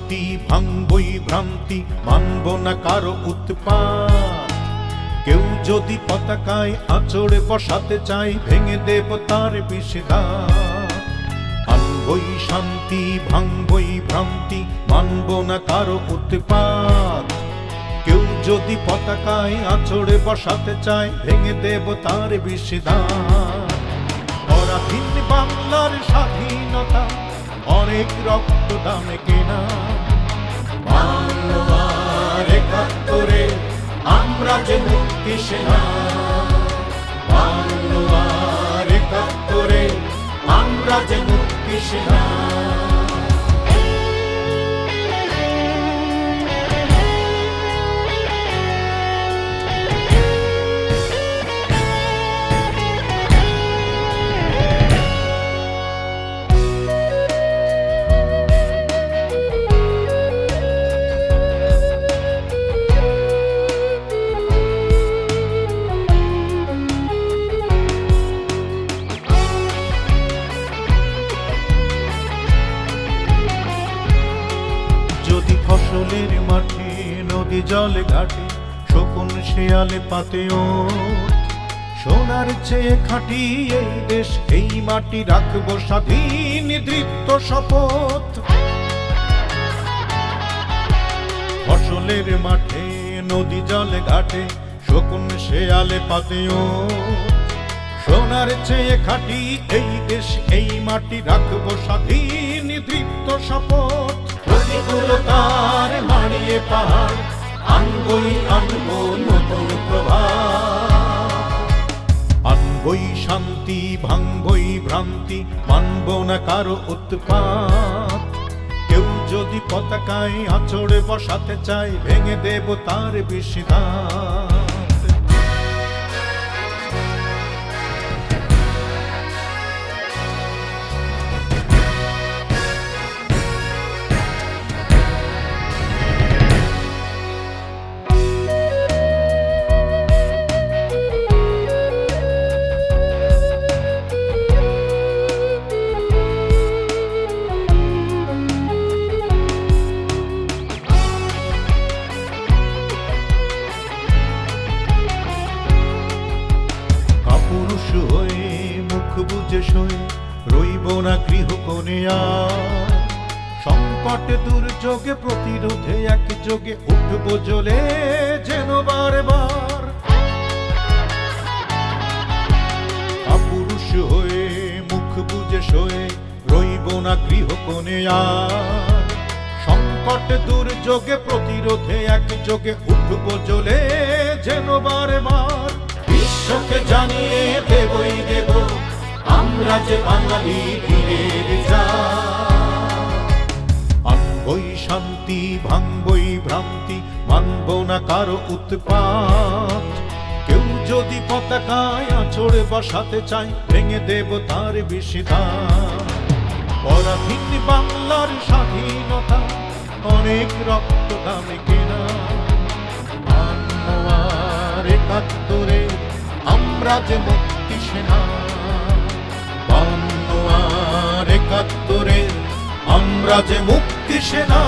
শান্তি ভাঙবই ভ্রান্তি, মানব না কারো উৎপাত। কেউ যদি পতাকায় আঁচড়ে বসাতে চাই, ভেঙে দেব তার বিষদাঁত। আনবই শান্তি ভাঙবই ভ্রান্তি, মানব না কারো উৎপাত। কেউ যদি পতাকায় আঁচড়ে বসাতে চায়, ভেঙে দেব তার বিষদাঁত। পরাধীন বাংলার স্বাধীনতা অনেক রক্ত দামে কেনা। 52 আর 71-এ আমরা যে মুক্তি সেনা। 52 আর 71-এ আমরা যে মুক্তি সেনা। যদি ফসলের মাঠে নদী জলে ঘাটে, শকুন শেয়ালে পাতে ওঠ। সোনার চেয়ে খাঁটি এই দেশ, এই মাটি রাখবো স্বাধীন দৃপ্ত শপথ। ফসলের মাঠে নদী জলে ঘাটে, শকুন শেয়ালে পাতে ওঠ। সোনার চেয়ে খাঁটি এই দেশ, এই মাটি রাখবো স্বাধীন দৃপ্ত শপথ। প্রতিকূলতার মারিয়ে পাহাড়, আনবই আনবো নতুন প্রভাত। আনবই শান্তি ভাঙবই ভ্রান্তি, মানব না কারো উৎপাত। কেউ যদি পতাকায় আঁচড়ে বসাতে চায়, ভেঙে দেব তার বিষদাঁত। পুরুষ হয়ে মুখ বুজে সয়ে রইব না গৃহকোণে আর। সংকট দুর্যোগে প্রতিরোধে একযোগে উঠব জ্বলে যেন বারবার। পুরুষ হয়ে মুখ বুজে সয়ে রইব না গৃহকোণে আর। সংকট দুর্যোগে প্রতিরোধে একযোগে উঠব জ্বলে যেন বারবার। বিশ্বকে জানিয়ে দেবই দেব আমরা যে বাঙালি বীরের জাত। আনবই শান্তি ভাঙবই ভ্রান্তি, মানব না কারো উৎপাত। কেউ যদি পতাকায় আঁচড়ে বসাতে চায়, ভেঙে দেব তার বিষদাঁত। পরাধীন বাংলার স্বাধীনতা অনেক রক্ত দামে কেনা। 52 আর 71-এ আমরা যে মুক্তি সেনা। 52 আর 71-এ আমরা যে মুক্তি সেনা।